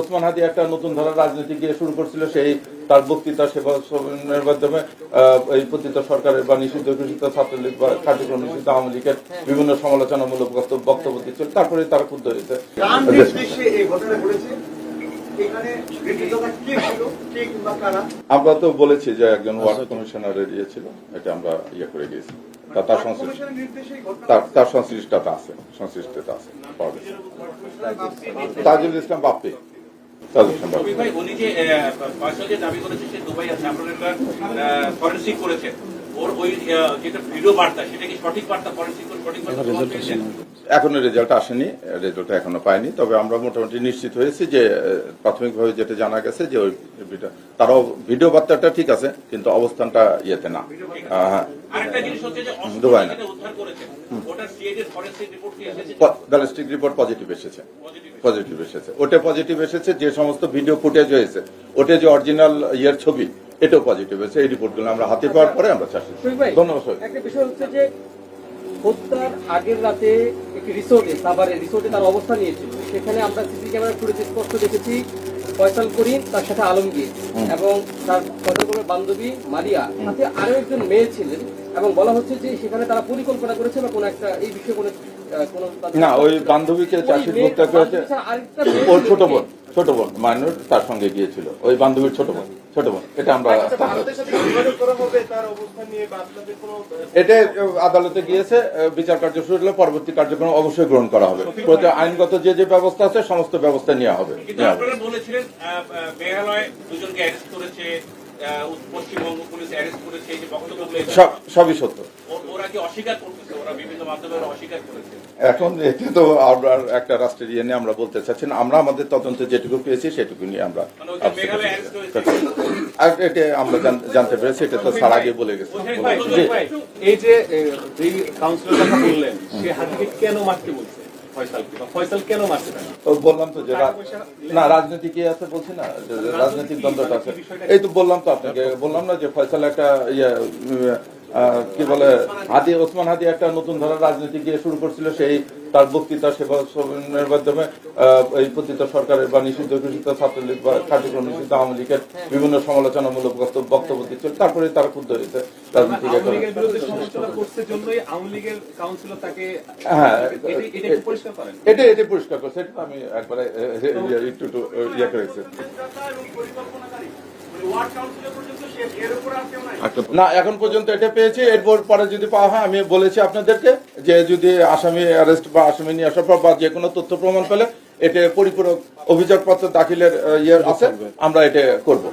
ওসমান হাদি একটা নতুন ধারার রাজনীতি গিয়ে শুরু করছিল, সেই তার বক্তৃতা সেবার মাধ্যমে এই পতিত সরকারের বা নিষিদ্ধ ঘোষিত ছাত্রলীগ বা কার্যক্রম নিষিদ্ধ আওয়ামী লীগের বিভিন্ন সমালোচনামূলক বক্তব্য দিচ্ছিল, তারপরে তারা ক্ষুব্ধ হয়েছে। আমরা তো বলেছি যে একজন ওয়ার্ড কমিশনারের ইয়ে ছিল, এটা আমরা ইয়ে করে গিয়েছি, তার সংশ্লিষ্টতা আছে তাজুল ইসলাম বাপ্পি। উনি যে দাবি করেছে সে দুবাই আছে, আপনারা একটা ফরেনসিক করেছেন, ওর ওই যেটা ভিডিও বার্তা সেটা কি সঠিক বার্তা? ফরেনসিক সঠিক বার্তা এখনো রেজাল্ট আসেনি, রেজাল্ট এখনো পাইনি, তবে আমরা মোটামুটি নিশ্চিত হয়েছি যে প্রাথমিকভাবে যেটা জানা গেছে যে ওই তারাও ভিডিও বার্তাটা ঠিক আছে, কিন্তু অবস্থানটা ইয়েতে না। দুবাই না, ব্যালিস্টিক রিপোর্ট পজিটিভ এসেছে। ওটা পজিটিভ এসেছে, যে সমস্ত ভিডিও ফুটেজ হয়েছে ওটা যে অরিজিনাল ইয়ের ছবি, এটাও পজিটিভ হয়েছে। এই রিপোর্টগুলো আমরা হাতে পাওয়ার পরে আমরা চাচ্ছি। ধন্যবাদ। একটা বিষয় হচ্ছে যে হত্যার আগের রাতে একটি রিসোর্টে তার অবস্থান নিয়েছিল, সেখানে আমরা সিসি ক্যামেরা ফুটেজে স্পষ্ট দেখেছি ফয়সাল করিম, তার সাথে আলমগীর এবং তার ফয়সাল করিমের বান্ধবী মারিয়া, সাথে আরো একজন মেয়ে ছিলেন, এবং বলা হচ্ছে যে সেখানে তারা পরিকল্পনা করেছে বা কোন একটা এই বিষয়ে না, ওই বান্ধবীকে চাষির হত্যা করেছে ওর ছোট বোন মাইনর তার সঙ্গে গিয়েছিল, ওই বান্ধবীর ছোট বোন। এটা আমরা এটা আদালতে গিয়েছে, বিচার কার্য শুরু হলে পরবর্তী কার্যক্রম অবশ্যই গ্রহণ করা হবে। আইনগত যে যে ব্যবস্থা আছে সমস্ত ব্যবস্থা নেওয়া হবে। বলেছিলেন মেঘালয় দুজনকে অ্যারেস্ট করেছে, পশ্চিমবঙ্গ পুলিশ অ্যারেস্ট করেছে, এই যে বক্তব্যগুলো সবই সত্য। ওরা কি অস্বীকার করতেছে? ওরা বিভিন্ন মাধ্যমে অস্বীকার করেছে। এখন এতে তো আমরা একটা রাষ্ট্রের ইয়ে নিয়ে আমরা বলতে চাচ্ছি না, আমরা আমাদের তদন্তে যেটুকু পেয়েছি সেটুকু নিয়ে আমরা এটা আমরা জানতে পেরেছি, এটা তো স্যার আগে বলে গেছে। এই যে কাউন্সিলর কথা বললেন, সে হাদিকে কেন মারতে বলছে? ফয়সাল কেন মারছে? বললাম তো যে না রাজনীতি কি আছে বলছি না, রাজনৈতিক দ্বন্দ্বটা আছে। এই তো বললাম তো আপনাকে, বললাম না যে ফয়সাল একটা ইয়ে কি বলে ওসমান হাদি একটা নতুন ধারার রাজনীতি গিয়ে শুরু করছিল, সেই তার বক্তৃতা সেবার মাধ্যমে এই পতিত সরকারের বা নিষিদ্ধ ঘোষিত ছাত্রলীগ বা কার্যক্রম নিষিদ্ধ আওয়ামী লীগের বিভিন্ন সমালোচনামূলক বক্তব্য দিচ্ছিল, তারপরে তারা ক্ষুব্ধ হয়েছে। হ্যাঁ, এটা পরিষ্কার করছে, এটা আমি একবারে একটু ইয়ে করেছি। না, এখন পর্যন্ত এটা পেয়েছি, এরপর পরে যদি পাওয়া হয় আমি বলেছি আপনাদেরকে যে যদি আসামি অ্যারেস্ট বা আসামি নিয়ে আসার পর বা যে কোনো তথ্য প্রমাণ পেলে এটা পরিপূরক অভিযোগপত্র দাখিলের ইয়ে আছে, আমরা এটা করব।